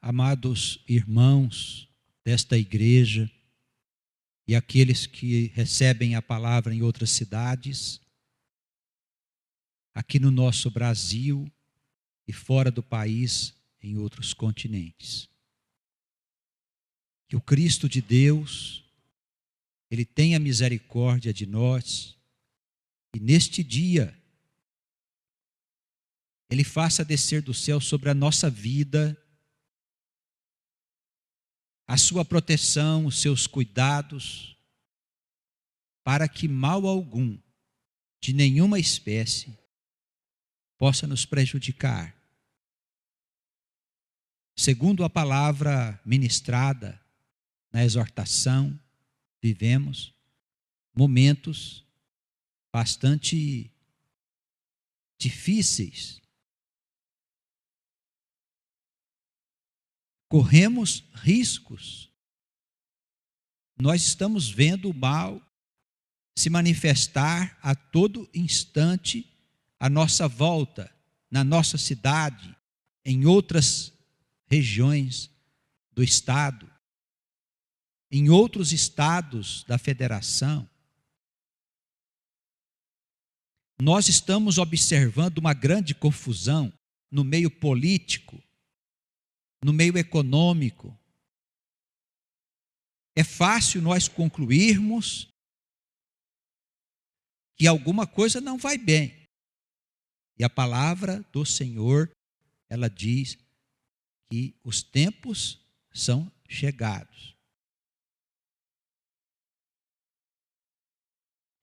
amados irmãos desta igreja e aqueles que recebem a palavra em outras cidades, aqui no nosso Brasil e fora do país, em outros continentes. Que o Cristo de Deus, Ele tenha misericórdia de nós e neste dia Ele faça descer do céu sobre a nossa vida a sua proteção, os seus cuidados, para que mal algum, de nenhuma espécie, possa nos prejudicar. Segundo a palavra ministrada na exortação, vivemos momentos bastante difíceis. Corremos riscos. Nós estamos vendo o mal se manifestar a todo instante à nossa volta, na nossa cidade, em outras regiões do estado, em outros estados da federação. Nós estamos observando uma grande confusão no meio político, no meio econômico. É fácil nós concluirmos que alguma coisa não vai bem. E a palavra do Senhor, ela diz que os tempos são chegados.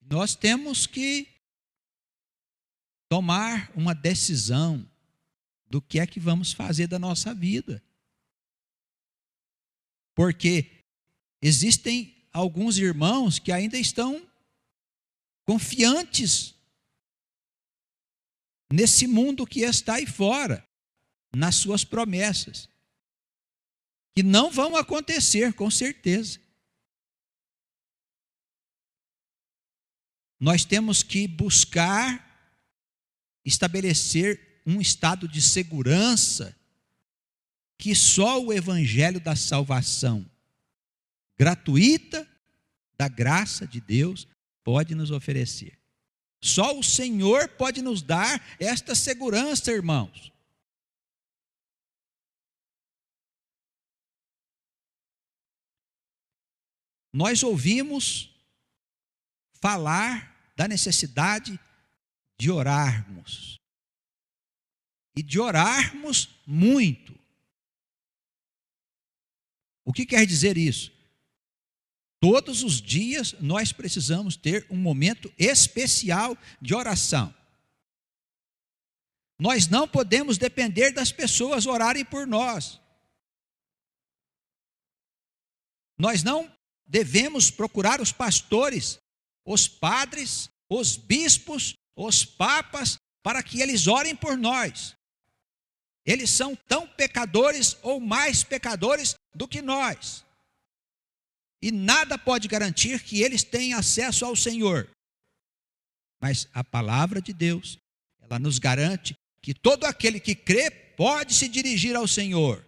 Nós temos que tomar uma decisão do que é que vamos fazer da nossa vida. Porque existem alguns irmãos que ainda estão confiantes nesse mundo que está aí fora, nas suas promessas, que não vão acontecer, com certeza. Nós temos que buscar estabelecer um estado de segurança que só o Evangelho da salvação gratuita, da graça de Deus, pode nos oferecer. Só o Senhor pode nos dar esta segurança, irmãos. Nós ouvimos falar da necessidade de orarmos. E de orarmos muito. O que quer dizer isso? Todos os dias nós precisamos ter um momento especial de oração. Nós não podemos depender das pessoas orarem por nós. Nós não devemos procurar os pastores, os padres, os bispos, os papas, para que eles orem por nós. Eles são tão pecadores ou mais pecadores do que nós. E nada pode garantir que eles tenham acesso ao Senhor. Mas a palavra de Deus, ela nos garante que todo aquele que crê pode se dirigir ao Senhor.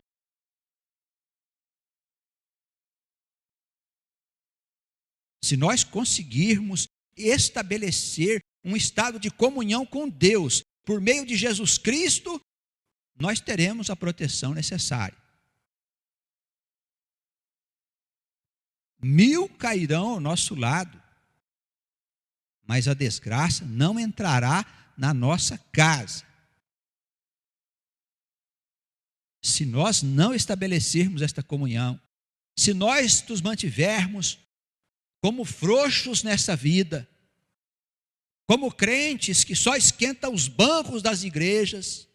Se nós conseguirmos estabelecer um estado de comunhão com Deus por meio de Jesus Cristo, nós teremos a proteção necessária. 1000 cairão ao nosso lado, mas a desgraça não entrará na nossa casa. Se nós não estabelecermos esta comunhão, se nós nos mantivermos como frouxos nessa vida, como crentes que só esquentam os bancos das igrejas,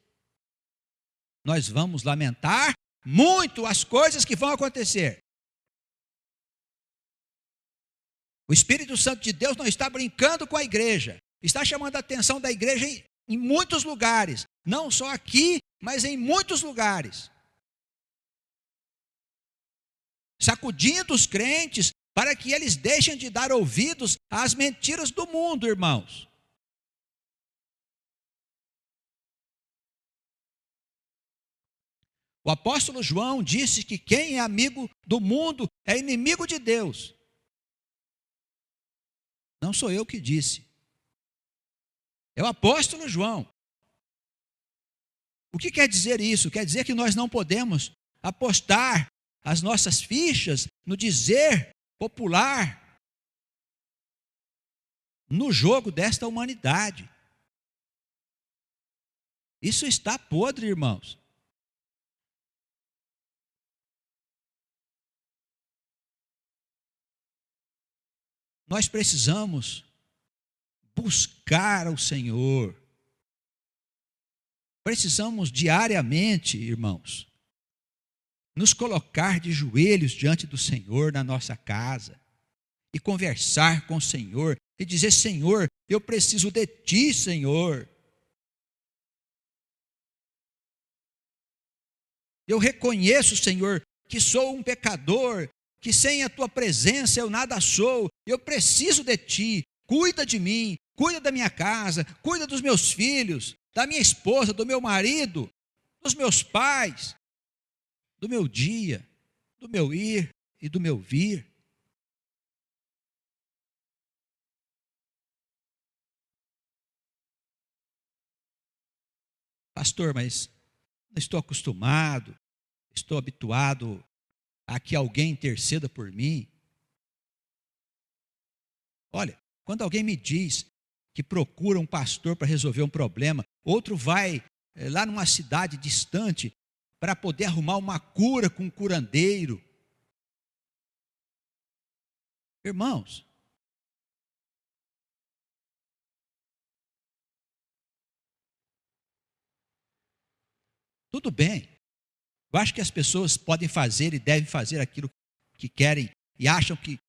nós vamos lamentar muito as coisas que vão acontecer. O Espírito Santo de Deus não está brincando com a igreja, está chamando a atenção da igreja em muitos lugares, não só aqui, mas em muitos lugares. Sacudindo os crentes para que eles deixem de dar ouvidos às mentiras do mundo, irmãos. O apóstolo João disse que quem é amigo do mundo é inimigo de Deus. Não sou eu que disse. É o apóstolo João. O que quer dizer isso? Quer dizer que nós não podemos apostar as nossas fichas no dizer popular, no jogo desta humanidade. Isso está podre, irmãos. Nós precisamos buscar o Senhor. Precisamos diariamente, irmãos, nos colocar de joelhos diante do Senhor na nossa casa e conversar com o Senhor e dizer: Senhor, eu preciso de Ti, Senhor. Eu reconheço, Senhor, que sou um pecador, que sem a Tua presença eu nada sou. Eu preciso de Ti. Cuida de mim, cuida da minha casa, cuida dos meus filhos, da minha esposa, do meu marido, dos meus pais, do meu dia, do meu ir e do meu vir. Pastor, mas não estou acostumado, estou habituado a que alguém interceda por mim. Olha, quando alguém me diz que procura um pastor para resolver um problema, outro vai lá numa cidade distante para poder arrumar uma cura com um curandeiro. Irmãos, tudo bem. Eu acho que as pessoas podem fazer e devem fazer aquilo que querem e acham que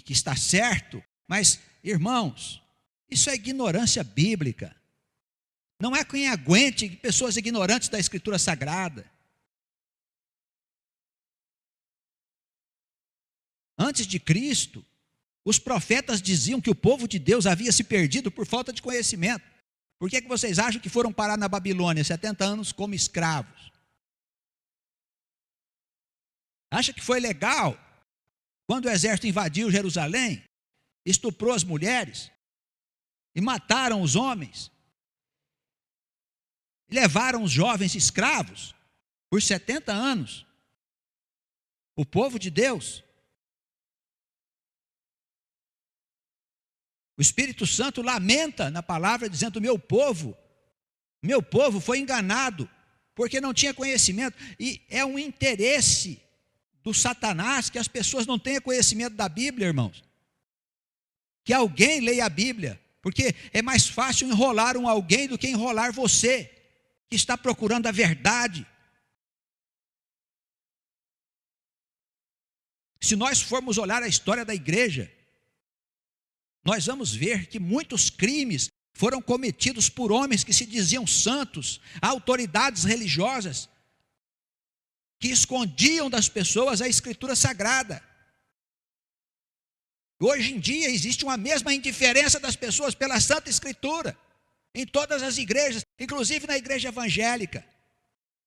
está certo, mas, irmãos, isso é ignorância bíblica. Não é quem aguente pessoas ignorantes da Escritura Sagrada. Antes de Cristo, os profetas diziam que o povo de Deus havia se perdido por falta de conhecimento. Por que vocês acham que foram parar na Babilônia 70 anos como escravos? Acha que foi legal quando o exército invadiu Jerusalém, estuprou as mulheres e mataram os homens? E levaram os jovens escravos por 70 anos. O povo de Deus. O Espírito Santo lamenta na palavra dizendo: meu povo foi enganado, porque não tinha conhecimento. E é um interesse do Satanás que as pessoas não tenham conhecimento da Bíblia, irmãos. Que alguém leia a Bíblia, porque é mais fácil enrolar alguém do que enrolar você, que está procurando a verdade. Se nós formos olhar a história da igreja, nós vamos ver que muitos crimes foram cometidos por homens que se diziam santos, autoridades religiosas, que escondiam das pessoas a Escritura Sagrada. Hoje em dia existe uma mesma indiferença das pessoas pela Santa Escritura, em todas as igrejas, inclusive na igreja evangélica.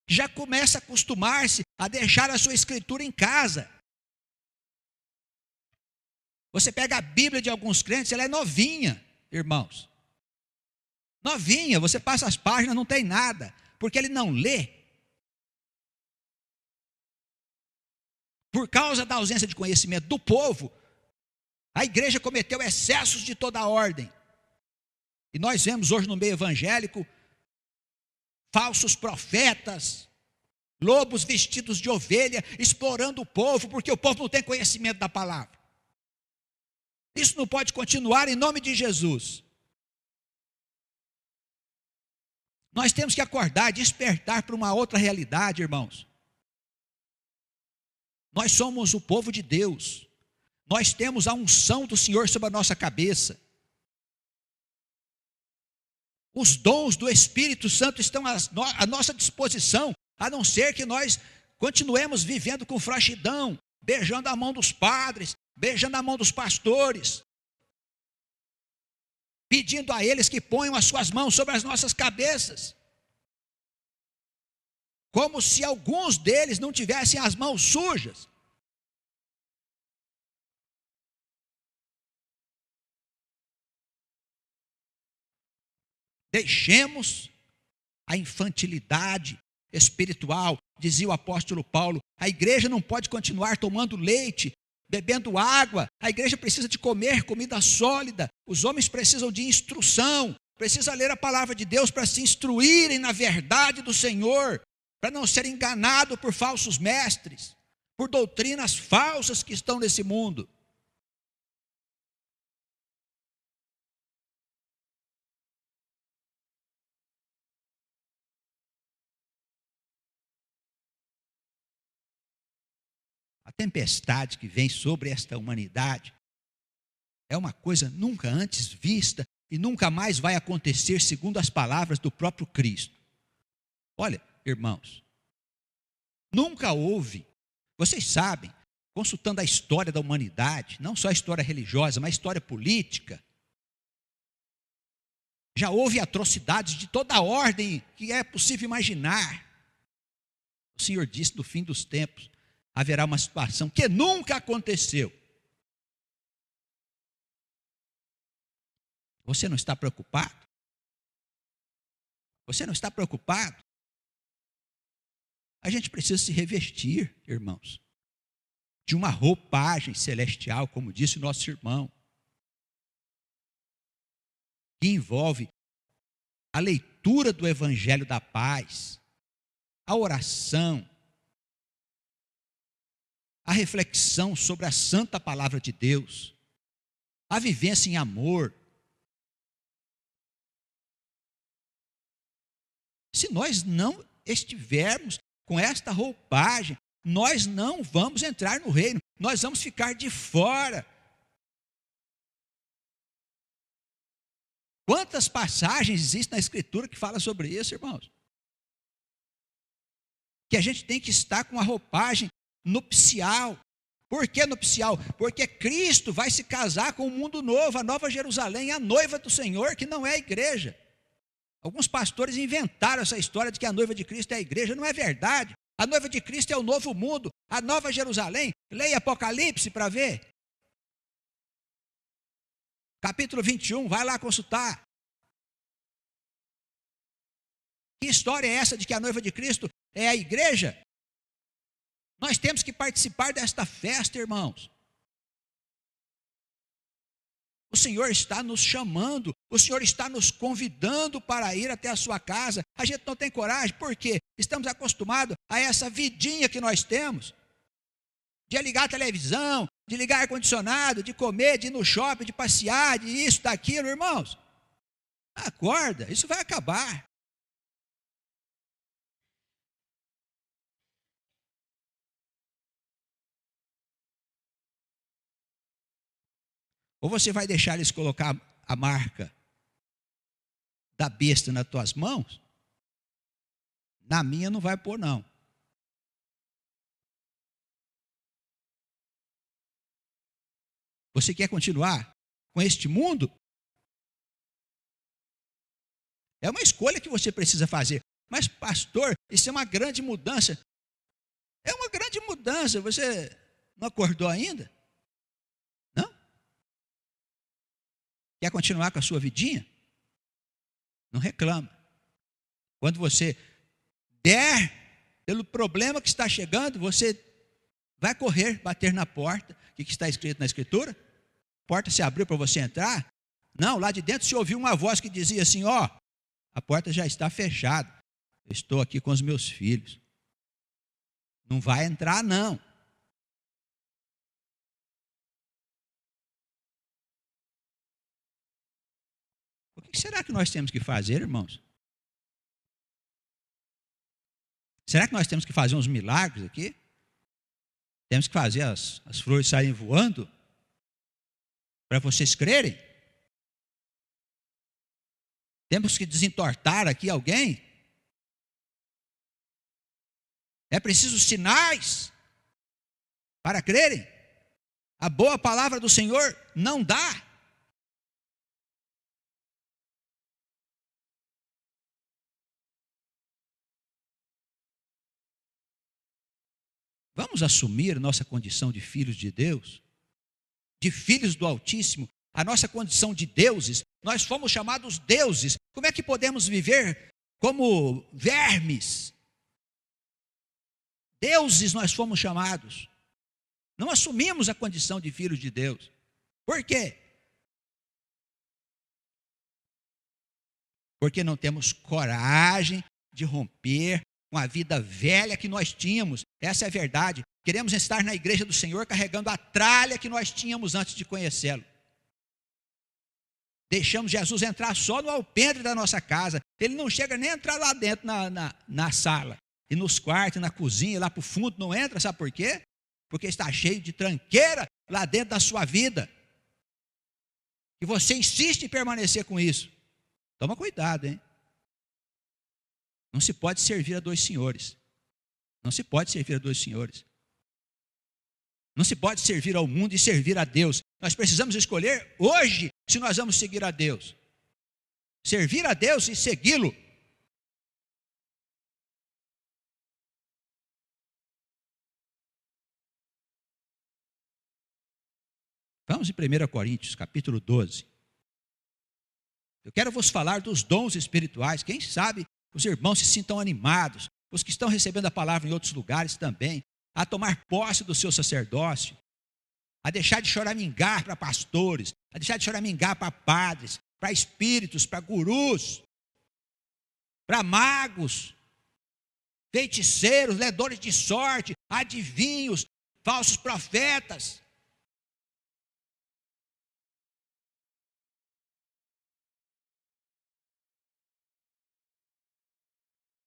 Já começa a acostumar-se a deixar a sua Escritura em casa. Você pega a Bíblia de alguns crentes, ela é novinha, irmãos. Novinha, você passa as páginas, não tem nada, porque ele não lê. Por causa da ausência de conhecimento do povo, a igreja cometeu excessos de toda a ordem. E nós vemos hoje no meio evangélico falsos profetas, lobos vestidos de ovelha, explorando o povo, porque o povo não tem conhecimento da palavra. Isso não pode continuar em nome de Jesus. Nós temos que acordar, despertar para uma outra realidade, irmãos. Nós somos o povo de Deus. Nós temos a unção do Senhor sobre a nossa cabeça. Os dons do Espírito Santo estão à nossa disposição, a não ser que nós continuemos vivendo com frouxidão, beijando a mão dos padres, beijando a mão dos pastores, pedindo a eles que ponham as suas mãos sobre as nossas cabeças. como se alguns deles não tivessem as mãos sujas. Deixemos a infantilidade espiritual, dizia o apóstolo Paulo. A igreja não pode continuar tomando leite, bebendo água. A igreja precisa de comer comida sólida. Os homens precisam de instrução, precisam ler a palavra de Deus para se instruírem na verdade do Senhor, para não ser enganado por falsos mestres, por doutrinas falsas que estão nesse mundo. A tempestade que vem sobre esta humanidade é uma coisa nunca antes vista e nunca mais vai acontecer, segundo as palavras do próprio Cristo. Olha, irmãos, nunca houve, vocês sabem, consultando a história da humanidade, não só a história religiosa, mas a história política, já houve atrocidades de toda a ordem que é possível imaginar. O Senhor disse: no fim dos tempos haverá uma situação que nunca aconteceu. Você não está preocupado? Você não está preocupado? A gente precisa se revestir, irmãos, de uma roupagem celestial, como disse o nosso irmão, que envolve a leitura do Evangelho da Paz, a oração, a reflexão sobre a santa palavra de Deus, a vivência em amor. Se nós não estivermos com esta roupagem, nós não vamos entrar no reino, nós vamos ficar de fora. Quantas passagens existem na Escritura que falam sobre isso, irmãos? Que a gente tem que estar com a roupagem nupcial. Por que nupcial? Porque Cristo vai se casar com o mundo novo, a nova Jerusalém, a noiva do Senhor, que não é a igreja. Alguns pastores inventaram essa história de que a noiva de Cristo é a igreja. Não é verdade. A noiva de Cristo é o novo mundo, a nova Jerusalém. Leia Apocalipse para ver. Capítulo 21, vai lá consultar. Que história é essa de que a noiva de Cristo é a igreja? Nós temos que participar desta festa, irmãos. O Senhor está nos chamando, o Senhor está nos convidando para ir até a sua casa. A gente não tem coragem, por quê? Estamos acostumados a essa vidinha que nós temos, de ligar a televisão, de ligar ar-condicionado, de comer, de ir no shopping, de passear, de isso, daquilo, irmãos. Acorda, isso vai acabar. Ou você vai deixar eles colocar a marca da besta nas tuas mãos? Na minha não vai pôr, não. Você quer continuar com este mundo? É uma escolha que você precisa fazer. Mas, pastor, isso é uma grande mudança. É uma grande mudança. Você não acordou ainda? Quer continuar com a sua vidinha? Não reclama. Quando você der pelo problema que está chegando, você vai correr, bater na porta. O que está escrito na Escritura? A porta se abriu para você entrar? Não, lá de dentro se ouviu uma voz que dizia assim: ó, a porta já está fechada. Eu estou aqui com os meus filhos. Não vai entrar, não. O que será que nós temos que fazer, irmãos? Será que nós temos que fazer uns milagres aqui? Temos que fazer as flores saírem voando? Para vocês crerem? Temos que desentortar aqui alguém? É preciso sinais para crerem? A boa palavra do Senhor não dá. Vamos assumir nossa condição de filhos de Deus, de filhos do Altíssimo, a nossa condição de deuses. Nós fomos chamados deuses. Como é que podemos viver como vermes? Deuses nós fomos chamados. Não assumimos a condição de filhos de Deus. Por quê? Porque não temos coragem de romper com a vida velha que nós tínhamos. Essa é a verdade. Queremos estar na igreja do Senhor carregando a tralha que nós tínhamos antes de conhecê-lo. Deixamos Jesus entrar só no alpendre da nossa casa. Ele não chega nem a entrar lá dentro na sala. E nos quartos, na cozinha, lá para o fundo, não entra. Sabe por quê? Porque está cheio de tranqueira lá dentro da sua vida. E você insiste em permanecer com isso. Toma cuidado, hein? Não se pode servir a dois senhores. Não se pode servir a dois senhores. Não se pode servir ao mundo e servir a Deus. Nós precisamos escolher hoje se nós vamos seguir a Deus. Servir a Deus e segui-lo. Vamos em 1 Coríntios, capítulo 12. Eu quero vos falar dos dons espirituais. Quem sabe os irmãos se sintam animados, os que estão recebendo a palavra em outros lugares também, a tomar posse do seu sacerdócio, a deixar de choramingar para pastores, a deixar de choramingar para padres, para espíritos, para gurus, para magos, feiticeiros, ledores de sorte, adivinhos, falsos profetas.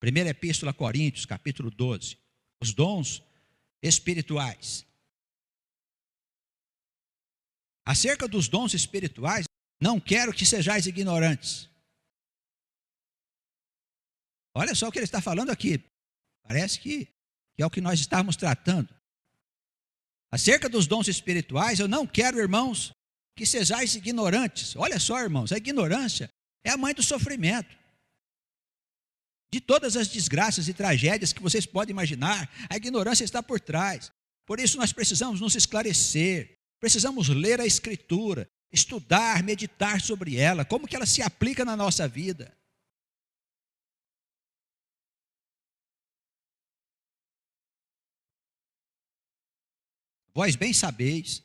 Primeira Epístola a Coríntios, capítulo 12. Os dons espirituais. Acerca dos dons espirituais, não quero que sejais ignorantes. Olha só o que ele está falando aqui. Parece que é o que nós estávamos tratando. Acerca dos dons espirituais, eu não quero, irmãos, que sejais ignorantes. Olha só, irmãos, a ignorância é a mãe do sofrimento. De todas as desgraças e tragédias que vocês podem imaginar, a ignorância está por trás. Por isso nós precisamos nos esclarecer, precisamos ler a Escritura, estudar, meditar sobre ela, como que ela se aplica na nossa vida. Vós bem sabeis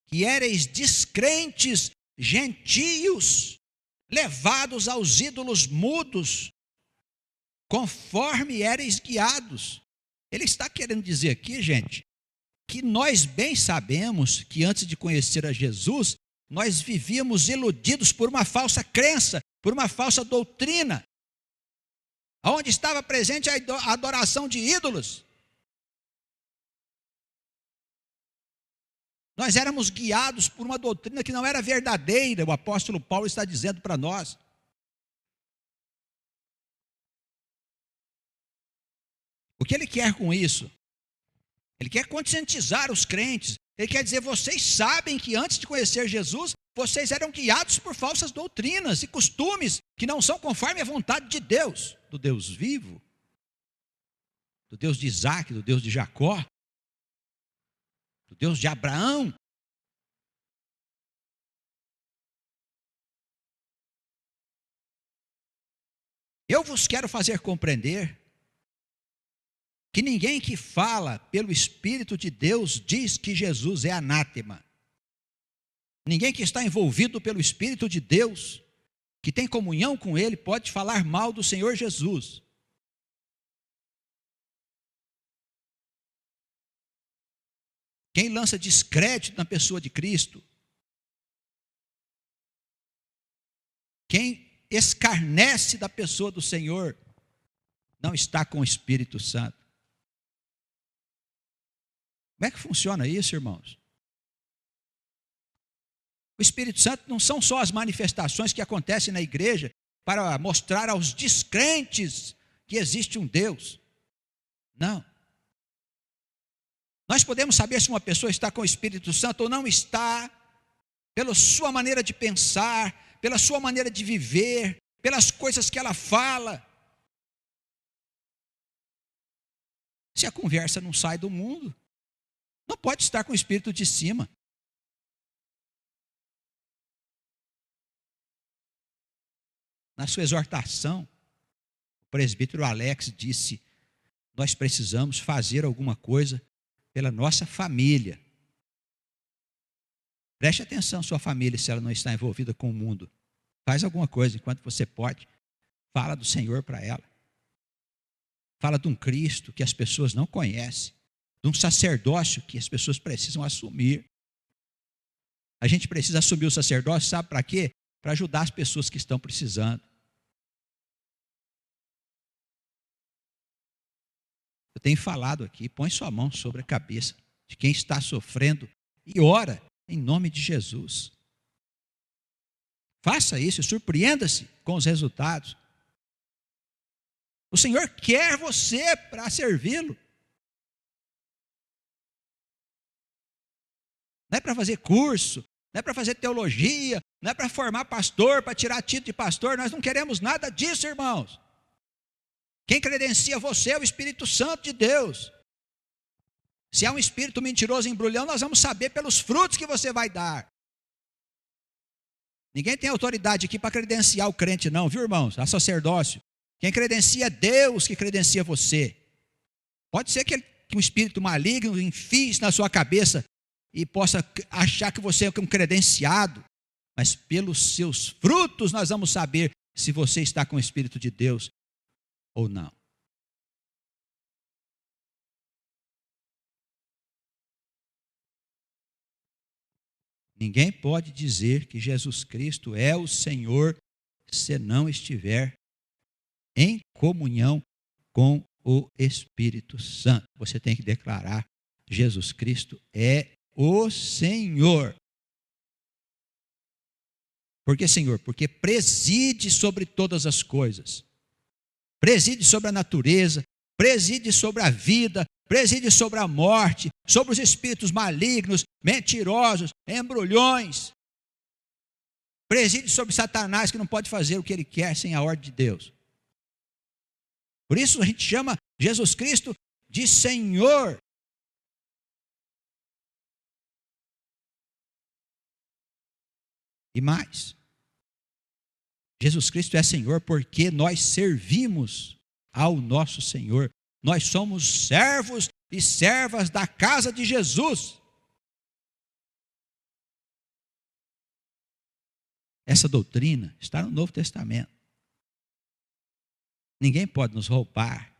que éreis descrentes, gentios, levados aos ídolos mudos, conforme éreis guiados. Ele está querendo dizer aqui, gente, que nós bem sabemos que antes de conhecer a Jesus, nós vivíamos iludidos por uma falsa crença, por uma falsa doutrina, onde estava presente a adoração de ídolos. Nós éramos guiados por uma doutrina que não era verdadeira, o apóstolo Paulo está dizendo para nós. O que ele quer com isso? Ele quer conscientizar os crentes. Ele quer dizer, vocês sabem que antes de conhecer Jesus, vocês eram guiados por falsas doutrinas e costumes que não são conforme a vontade de Deus, do Deus vivo, do Deus de Isaac, do Deus de Jacó, do Deus de Abraão. Eu vos quero fazer compreender que ninguém que fala pelo Espírito de Deus diz que Jesus é anátema. Ninguém que está envolvido pelo Espírito de Deus, que tem comunhão com Ele, pode falar mal do Senhor Jesus. Quem lança descrédito na pessoa de Cristo, quem escarnece da pessoa do Senhor, não está com o Espírito Santo. Como é que funciona isso, irmãos? O Espírito Santo não são só as manifestações que acontecem na igreja para mostrar aos descrentes que existe um Deus. Não. Nós podemos saber se uma pessoa está com o Espírito Santo ou não está, pela sua maneira de pensar, pela sua maneira de viver, pelas coisas que ela fala. se a conversa não sai do mundo. Não pode estar com o espírito de cima. Na sua exortação, o presbítero Alex disse: nós precisamos fazer alguma coisa pela nossa família. Preste atenção, sua família, se ela não está envolvida com o mundo. Faz alguma coisa enquanto você pode. Fala do Senhor para ela. Fala de um Cristo que as pessoas não conhecem. De um sacerdócio que as pessoas precisam assumir. A gente precisa assumir o sacerdócio, sabe para quê? Para ajudar as pessoas que estão precisando. Eu tenho falado aqui, põe sua mão sobre a cabeça de quem está sofrendo e ora em nome de Jesus. Faça isso e surpreenda-se com os resultados. O Senhor quer você para servi-lo. Não é para fazer curso, não é para fazer teologia, não é para formar pastor, para tirar título de pastor. Nós não queremos nada disso, irmãos. Quem credencia você é o Espírito Santo de Deus. Se é um espírito mentiroso embrulhão, nós vamos saber pelos frutos que você vai dar. Ninguém tem autoridade aqui para credenciar o crente não, viu, irmãos? A sacerdócio. Quem credencia é Deus que credencia você. Pode ser que um espírito maligno enfie na sua cabeça e possa achar que você é um credenciado. Mas pelos seus frutos nós vamos saber se você está com o Espírito de Deus ou não. Ninguém pode dizer que Jesus Cristo é o Senhor se não estiver em comunhão com o Espírito Santo. Você tem que declarar: Jesus Cristo é o Senhor. Por que Senhor? Porque preside sobre todas as coisas. Preside sobre a natureza, preside sobre a vida, preside sobre a morte, sobre os espíritos malignos, mentirosos, embrulhões. Preside sobre Satanás, que não pode fazer o que ele quer sem a ordem de Deus. Por isso a gente chama Jesus Cristo de Senhor. E mais, Jesus Cristo é Senhor porque nós servimos ao nosso Senhor. Nós somos servos e servas da casa de Jesus. Essa doutrina está no Novo Testamento. Ninguém pode nos roubar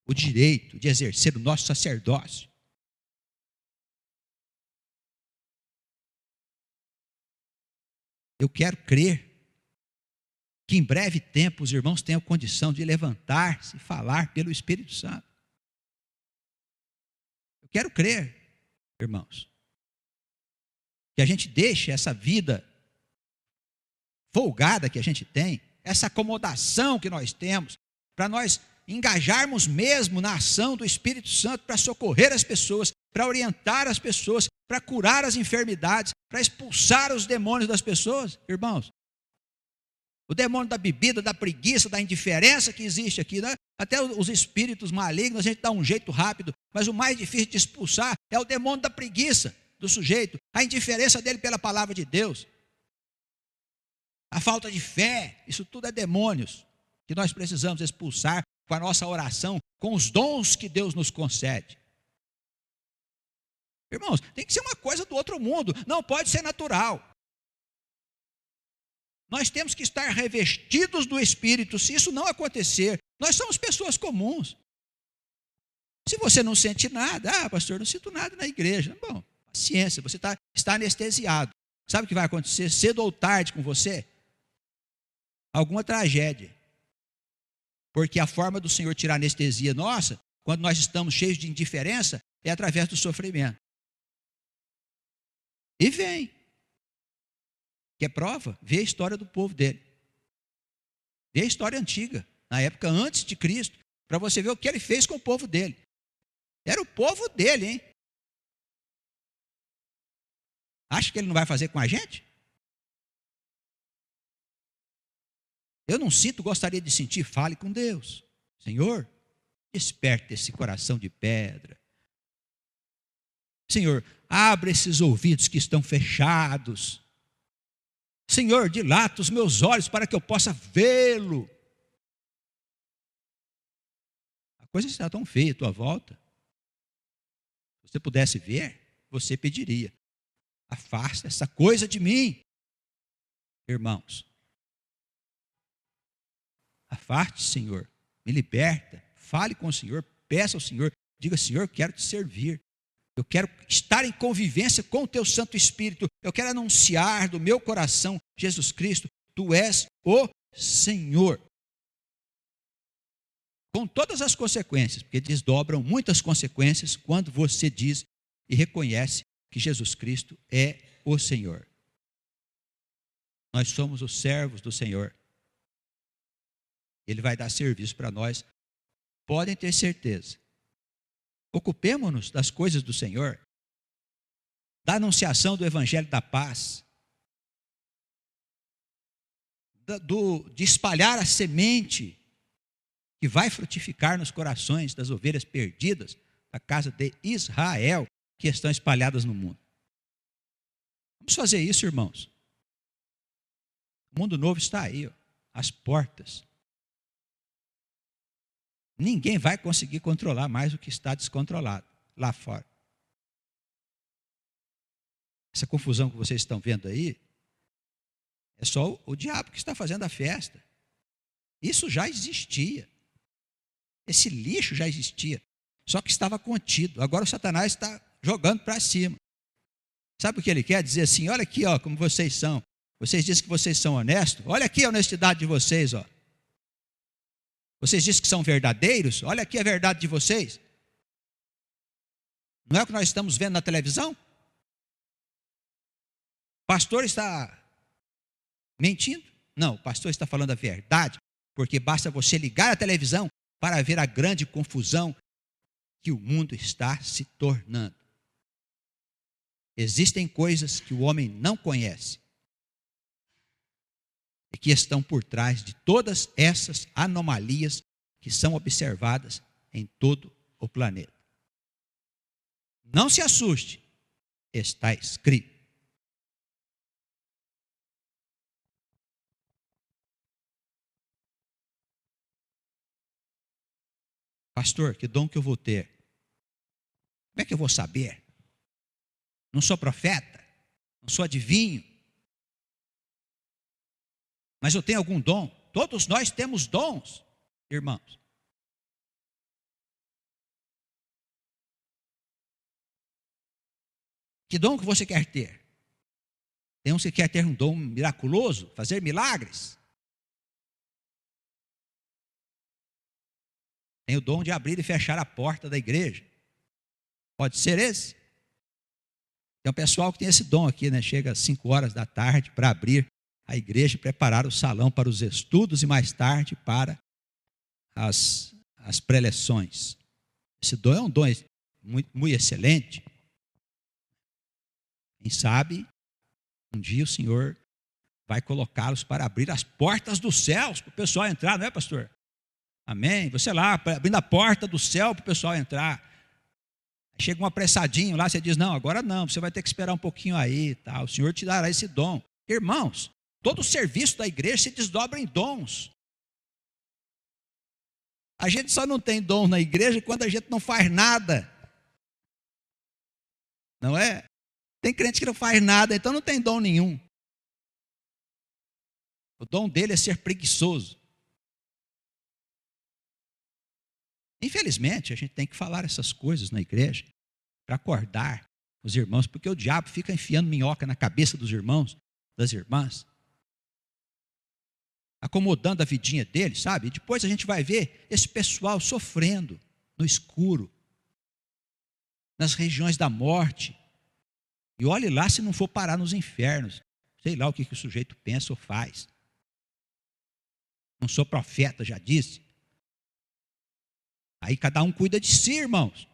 o direito de exercer o nosso sacerdócio. Eu quero crer que em breve tempo os irmãos tenham condição de levantar-se e falar pelo Espírito Santo. Eu quero crer, irmãos, que a gente deixe essa vida folgada que a gente tem, essa acomodação que nós temos, para nós engajarmos mesmo na ação do Espírito Santo para socorrer as pessoas, para orientar as pessoas, para curar as enfermidades, para expulsar os demônios das pessoas, irmãos. O demônio da bebida, da preguiça, da indiferença que existe aqui, né? Até os espíritos malignos, a gente dá um jeito rápido, mas o mais difícil de expulsar é o demônio da preguiça do sujeito, a indiferença dele pela palavra de Deus, a falta de fé. Isso tudo é demônios que nós precisamos expulsar com a nossa oração, com os dons que Deus nos concede. Irmãos, tem que ser uma coisa do outro mundo, não pode ser natural. Nós temos que estar revestidos do Espírito. Se isso não acontecer, nós somos pessoas comuns. Se você não sente nada, pastor, não sinto nada na igreja. Bom, paciência, você está anestesiado. Sabe o que vai acontecer cedo ou tarde com você? Alguma tragédia. Porque a forma do Senhor tirar a anestesia nossa, quando nós estamos cheios de indiferença, é através do sofrimento. E vem. Quer prova? Vê a história do povo dele. Vê a história antiga, na época antes de Cristo, para você ver o que ele fez com o povo dele. Era o povo dele, hein? Acha que ele não vai fazer com a gente? Eu não sinto, gostaria de sentir. Fale com Deus. Senhor, Desperta esse coração de pedra. Senhor, abre esses ouvidos que estão fechados. Senhor, dilata os meus olhos para que eu possa vê-lo. A coisa está tão feia à tua volta. Se você pudesse ver, você pediria: afasta essa coisa de mim. Irmãos, afaste, Senhor, me liberta, fale com o Senhor, peça ao Senhor, diga: Senhor, eu quero te servir, eu quero estar em convivência com o teu Santo Espírito, eu quero anunciar do meu coração: Jesus Cristo, tu és o Senhor. Com todas as consequências, porque desdobram muitas consequências quando você diz e reconhece que Jesus Cristo é o Senhor. Nós somos os servos do Senhor. Ele vai dar serviço para nós. Podem ter certeza. Ocupemo-nos das coisas do Senhor, da anunciação do Evangelho da paz, de espalhar a semente que vai frutificar nos corações das ovelhas perdidas da casa de Israel, que estão espalhadas no mundo. Vamos fazer isso, irmãos. O mundo novo está aí, ó, às portas. Ninguém vai conseguir controlar mais o que está descontrolado lá fora. Essa confusão que vocês estão vendo aí é só o diabo que está fazendo a festa. Isso já existia. Esse lixo já existia, só que estava contido. Agora o Satanás está jogando para cima. Sabe o que ele quer? Dizer assim: olha aqui, ó, como vocês são. Vocês dizem que vocês são honestos. Olha aqui a honestidade de vocês, ó. Vocês dizem que são verdadeiros. Olha aqui a verdade de vocês. Não é o que nós estamos vendo na televisão? O pastor está mentindo? Não, o pastor está falando a verdade, porque basta você ligar a televisão para ver a grande confusão que o mundo está se tornando. Existem coisas que o homem não conhece e que estão por trás de todas essas anomalias que são observadas em todo o planeta. Não se assuste, está escrito. Pastor, que dom que eu vou ter? Como é que eu vou saber? Não sou profeta, não sou adivinho, mas eu tenho algum dom. Todos nós temos dons, irmãos. Que dom que você quer ter? Tem um que quer ter um dom miraculoso, fazer milagres. Tem o dom de abrir e fechar a porta da igreja. Pode ser esse? Tem um pessoal que tem esse dom aqui, né? Chega às 5 horas da tarde para abrir a igreja, preparar o salão para os estudos e mais tarde para as preleções. Esse dom é um dom muito, muito excelente. Quem sabe, um dia o Senhor vai colocá-los para abrir as portas dos céus para o pessoal entrar, não é, pastor? Amém? Você lá, abrindo a porta do céu para o pessoal entrar. Chega um apressadinho lá, você diz: não, agora não, você vai ter que esperar um pouquinho aí. Tá? O Senhor te dará esse dom. Irmãos, todo o serviço da igreja se desdobra em dons. A gente só não tem dom na igreja quando a gente não faz nada. Não é? Tem crente que não faz nada, então não tem dom nenhum. O dom dele é ser preguiçoso. Infelizmente, a gente tem que falar essas coisas na igreja para acordar os irmãos, porque o diabo fica enfiando minhoca na cabeça dos irmãos, das irmãs, acomodando a vidinha deles, sabe? E depois a gente vai ver esse pessoal sofrendo no escuro, nas regiões da morte. E olhe lá se não for parar nos infernos. Sei lá o que o sujeito pensa ou faz. Não sou profeta, já disse. Aí cada um cuida de si, irmãos.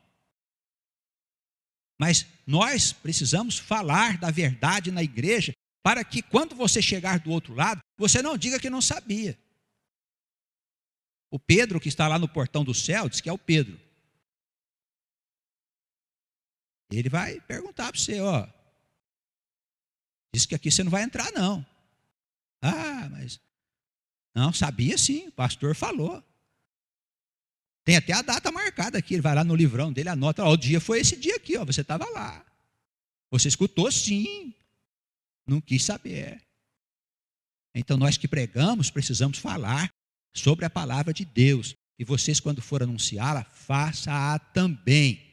Mas nós precisamos falar da verdade na igreja, para que quando você chegar do outro lado, você não diga que não sabia. O Pedro, que está lá no portão do céu, diz que é o Pedro. Ele vai perguntar para você, ó. Diz que aqui você não vai entrar, não. Ah, mas... Não, sabia sim, o pastor falou. Tem até a data marcada aqui, ele vai lá no livrão dele, anota, ó, o dia foi esse dia aqui, ó, você estava lá. Você escutou sim, não quis saber. Então nós que pregamos precisamos falar sobre a palavra de Deus. E vocês, quando for anunciá-la, faça-a também.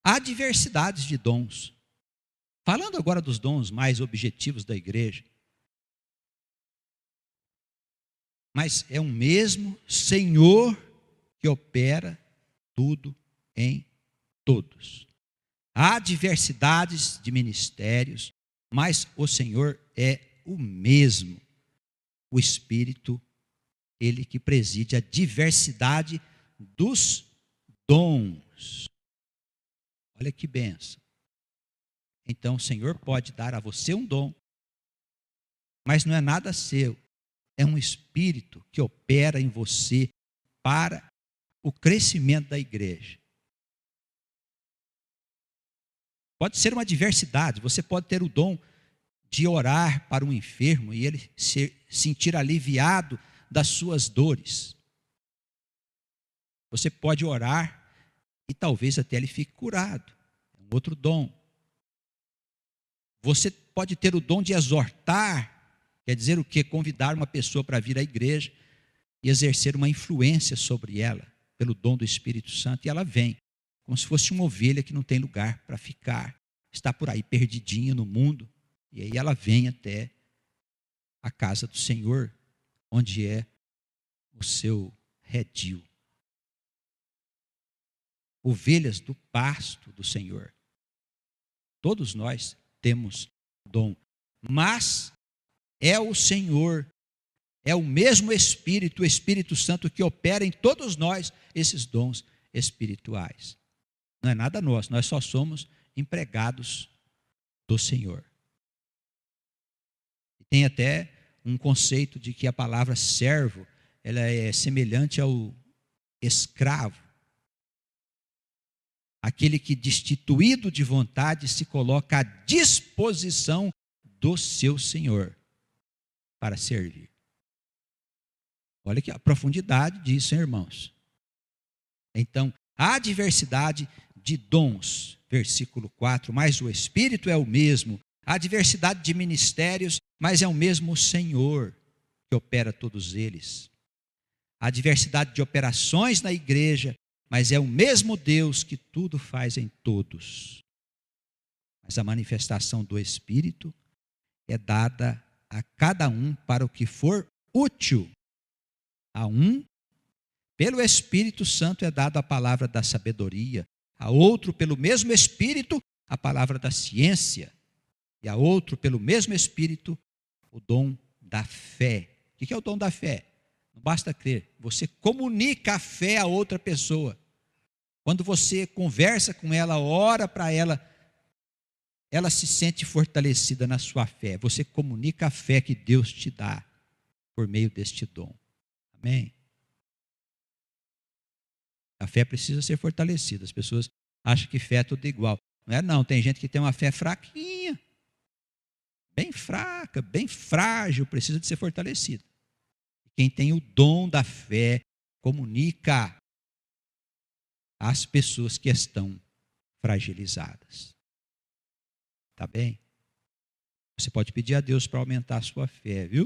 Há diversidades de dons. Falando agora dos dons mais objetivos da igreja. Mas é o mesmo Senhor que opera tudo em todos. Há diversidades de ministérios, mas o Senhor é o mesmo. O Espírito, ele que preside a diversidade dos dons. Olha que benção. Então o Senhor pode dar a você um dom, mas não é nada seu. É um Espírito que opera em você para o crescimento da igreja. Pode ser uma diversidade. Você pode ter o dom de orar para um enfermo e ele se sentir aliviado das suas dores. Você pode orar e talvez até ele fique curado. É um outro dom. Você pode ter o dom de exortar, quer dizer o quê? Convidar uma pessoa para vir à igreja e exercer uma influência sobre ela, pelo dom do Espírito Santo, e ela vem, como se fosse uma ovelha que não tem lugar para ficar, está por aí perdidinha no mundo, e aí ela vem até a casa do Senhor, onde é o seu redil. Ovelhas do pasto do Senhor. Todos nós temos dom, mas é o Senhor, é o mesmo Espírito, o Espírito Santo que opera em todos nós esses dons espirituais. Não é nada nosso, nós só somos empregados do Senhor. Tem até um conceito de que a palavra servo, ela é semelhante ao escravo. Aquele que, destituído de vontade, se coloca à disposição do seu Senhor para servir. Olha que a profundidade disso, hein, irmãos. Então, há diversidade de dons, versículo 4, mas o Espírito é o mesmo. Há diversidade de ministérios, mas é o mesmo Senhor que opera todos eles. Há diversidade de operações na igreja, mas é o mesmo Deus que tudo faz em todos. Mas a manifestação do Espírito é dada a cada um para o que for útil. A um, pelo Espírito Santo é dada a palavra da sabedoria, a outro, pelo mesmo Espírito, a palavra da ciência, e a outro, pelo mesmo Espírito, o dom da fé. O que é o dom da fé? Não basta crer, você comunica a fé a outra pessoa. Quando você conversa com ela, ora para ela, ela se sente fortalecida na sua fé. Você comunica a fé que Deus te dá por meio deste dom. Amém? A fé precisa ser fortalecida. As pessoas acham que fé é tudo igual. Não é não, tem gente que tem uma fé fraquinha, bem fraca, bem frágil, precisa de ser fortalecida. Quem tem o dom da fé, comunica às pessoas que estão fragilizadas. Tá bem? Você pode pedir a Deus para aumentar a sua fé, viu?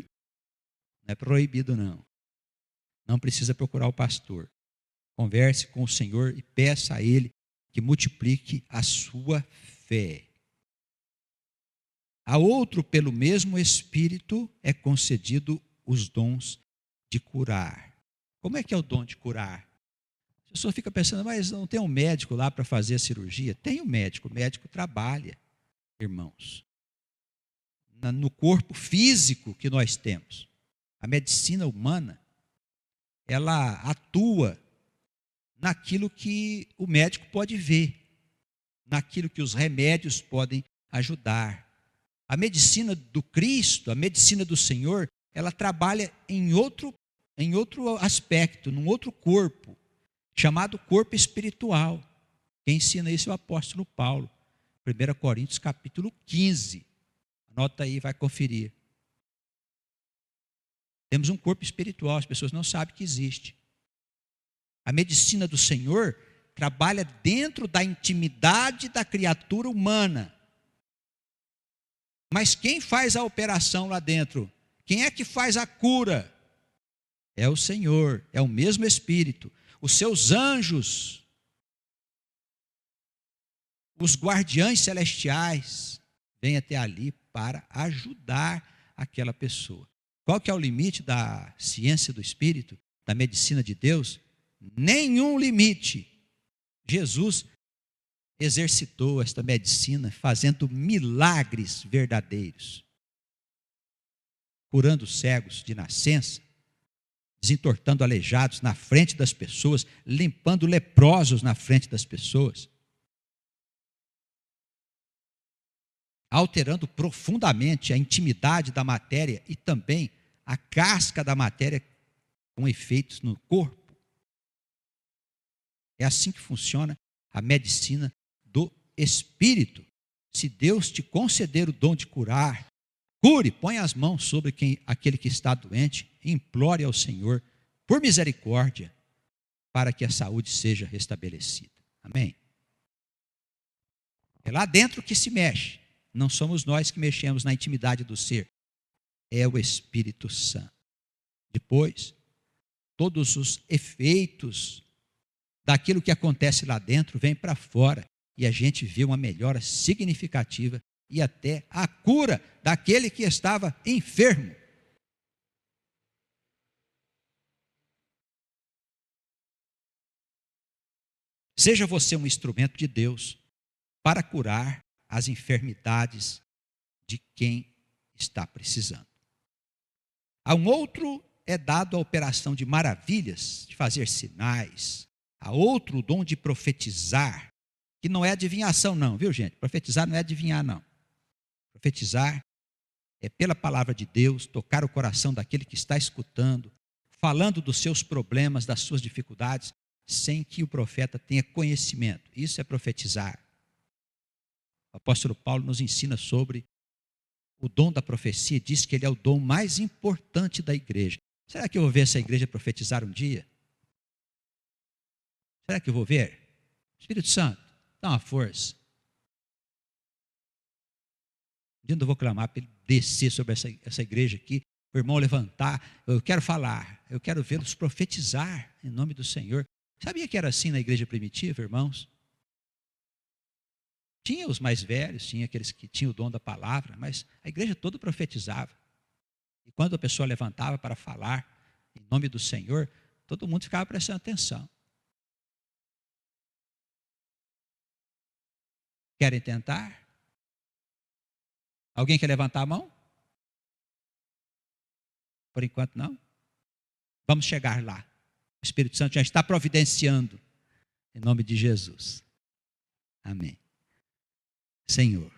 Não é proibido, não. Não precisa procurar o pastor. Converse com o Senhor e peça a Ele que multiplique a sua fé. A outro, pelo mesmo Espírito, é concedido os dons de curar. Como é que é o dom de curar? A pessoa fica pensando, mas não tem um médico lá para fazer a cirurgia? Tem um médico, o médico trabalha, irmãos, no corpo físico que nós temos. A medicina humana, ela atua naquilo que o médico pode ver, naquilo que os remédios podem ajudar. A medicina do Cristo, a medicina do Senhor, ela trabalha em outro aspecto, num outro corpo, chamado corpo espiritual. Quem ensina isso é o apóstolo Paulo, 1 Coríntios capítulo 15. Anota aí, vai conferir. Temos um corpo espiritual, as pessoas não sabem que existe. A medicina do Senhor trabalha dentro da intimidade da criatura humana. Mas quem faz a operação lá dentro? Quem é que faz a cura? É o Senhor, é o mesmo Espírito. Os seus anjos, os guardiães celestiais, vêm até ali para ajudar aquela pessoa. Qual que é o limite da ciência do Espírito, da medicina de Deus? Nenhum limite. Jesus exercitou esta medicina fazendo milagres verdadeiros, curando cegos de nascença, desentortando aleijados na frente das pessoas, limpando leprosos na frente das pessoas, alterando profundamente a intimidade da matéria e também a casca da matéria com efeitos no corpo. É assim que funciona a medicina do Espírito. Se Deus te conceder o dom de curar, cure, põe as mãos sobre aquele que está doente, e implore ao Senhor, por misericórdia, para que a saúde seja restabelecida. Amém? É lá dentro que se mexe. Não somos nós que mexemos na intimidade do ser. É o Espírito Santo. Depois, todos os efeitos daquilo que acontece lá dentro vem para fora. E a gente vê uma melhora significativa e até a cura daquele que estava enfermo. Seja você um instrumento de Deus para curar as enfermidades de quem está precisando. A um outro é dado a operação de maravilhas, de fazer sinais. A outro o dom de profetizar, que não é adivinhação não, viu gente? Profetizar não é adivinhar não. Profetizar é pela palavra de Deus, tocar o coração daquele que está escutando, falando dos seus problemas, das suas dificuldades, sem que o profeta tenha conhecimento. Isso é profetizar. O apóstolo Paulo nos ensina sobre o dom da profecia, diz que ele é o dom mais importante da igreja. Será que eu vou ver essa igreja profetizar um dia? Será que eu vou ver? Espírito Santo, dá uma força. Um dia eu vou clamar para ele descer sobre essa igreja aqui, o irmão levantar. Eu quero falar, eu quero vê-los profetizar em nome do Senhor. Sabia que era assim na igreja primitiva, irmãos? Tinha os mais velhos, tinha aqueles que tinham o dom da palavra, mas a igreja toda profetizava. E quando a pessoa levantava para falar em nome do Senhor, todo mundo ficava prestando atenção. Querem tentar? Alguém quer levantar a mão? Por enquanto não. Vamos chegar lá. O Espírito Santo já está providenciando em nome de Jesus. Amém. Senhor,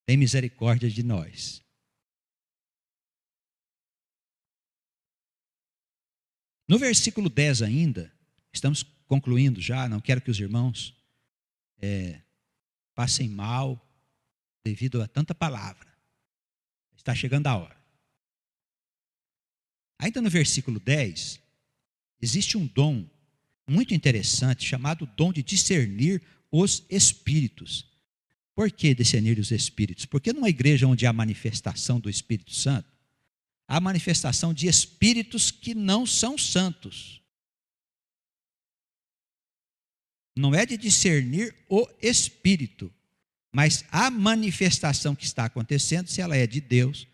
tem misericórdia de nós. No versículo 10 ainda, estamos concluindo já, não quero que os irmãos passem mal devido a tanta palavra. Está chegando a hora. Ainda no versículo 10, existe um dom muito interessante chamado dom de discernir os espíritos. Por que discernir os espíritos? Porque numa igreja onde há manifestação do Espírito Santo, há manifestação de espíritos que não são santos. Não é de discernir o espírito, mas a manifestação que está acontecendo, se ela é de Deus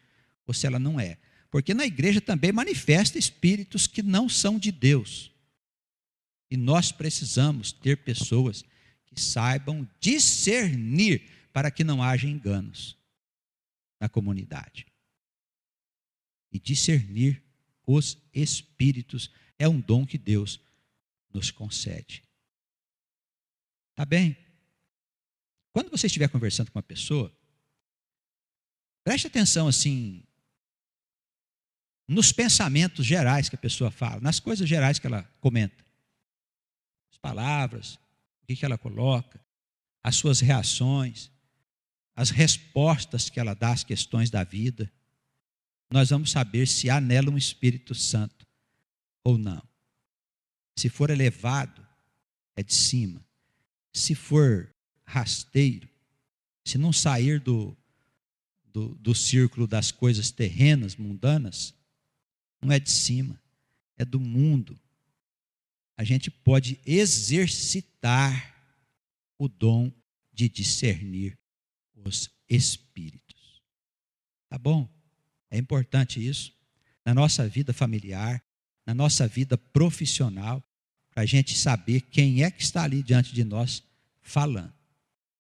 ou se ela não é. Porque na igreja também manifesta espíritos que não são de Deus. E nós precisamos ter pessoas que saibam discernir para que não haja enganos na comunidade. E discernir os espíritos é um dom que Deus nos concede. Tá bem? Quando você estiver conversando com uma pessoa, Preste atenção assim nos pensamentos gerais que a pessoa fala, nas coisas gerais que ela comenta. As palavras, o que ela coloca, as suas reações, as respostas que ela dá às questões da vida. Nós vamos saber se há nela um Espírito Santo ou não. Se for elevado, é de cima. Se for rasteiro, se não sair do círculo das coisas terrenas, mundanas, não é de cima, é do mundo. A gente pode exercitar o dom de discernir os espíritos. Tá bom? É importante isso na nossa vida familiar, na nossa vida profissional, para a gente saber quem é que está ali diante de nós falando.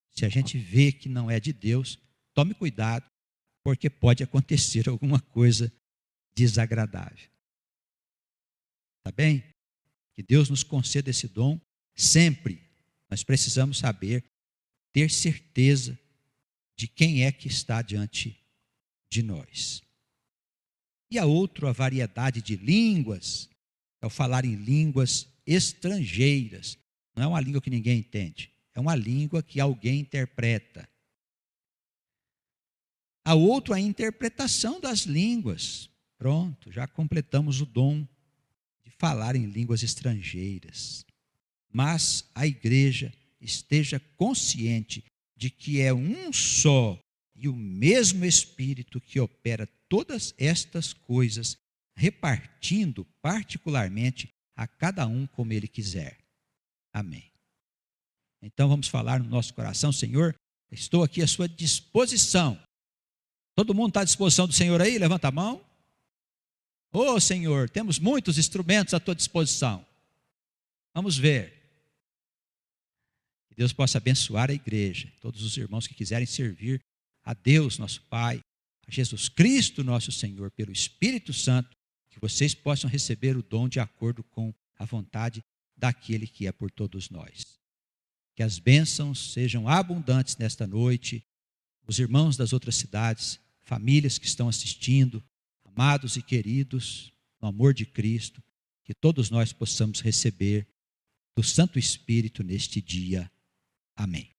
Se a gente vê que não é de Deus, tome cuidado, porque pode acontecer alguma coisa desagradável. Tá bem? Que Deus nos conceda esse dom sempre. Nós precisamos saber, ter certeza de quem é que está diante de nós. E a outra variedade de línguas, é o falar em línguas estrangeiras. Não é uma língua que ninguém entende, é uma língua que alguém interpreta. A outra é a interpretação das línguas. Pronto, já completamos o dom de falar em línguas estrangeiras. Mas a igreja esteja consciente de que é um só e o mesmo Espírito que opera todas estas coisas, repartindo particularmente a cada um como ele quiser. Amém. Então vamos falar no nosso coração: Senhor, estou aqui à sua disposição. Todo mundo está à disposição do Senhor aí? Levanta a mão. Ô Senhor, temos muitos instrumentos à tua disposição. Vamos ver. Que Deus possa abençoar a igreja, todos os irmãos que quiserem servir a Deus, nosso Pai, a Jesus Cristo, nosso Senhor, pelo Espírito Santo, que vocês possam receber o dom de acordo com a vontade daquele que é por todos nós. Que as bênçãos sejam abundantes nesta noite. Os irmãos das outras cidades, famílias que estão assistindo, amados e queridos, no amor de Cristo, que todos nós possamos receber do Santo Espírito neste dia. Amém.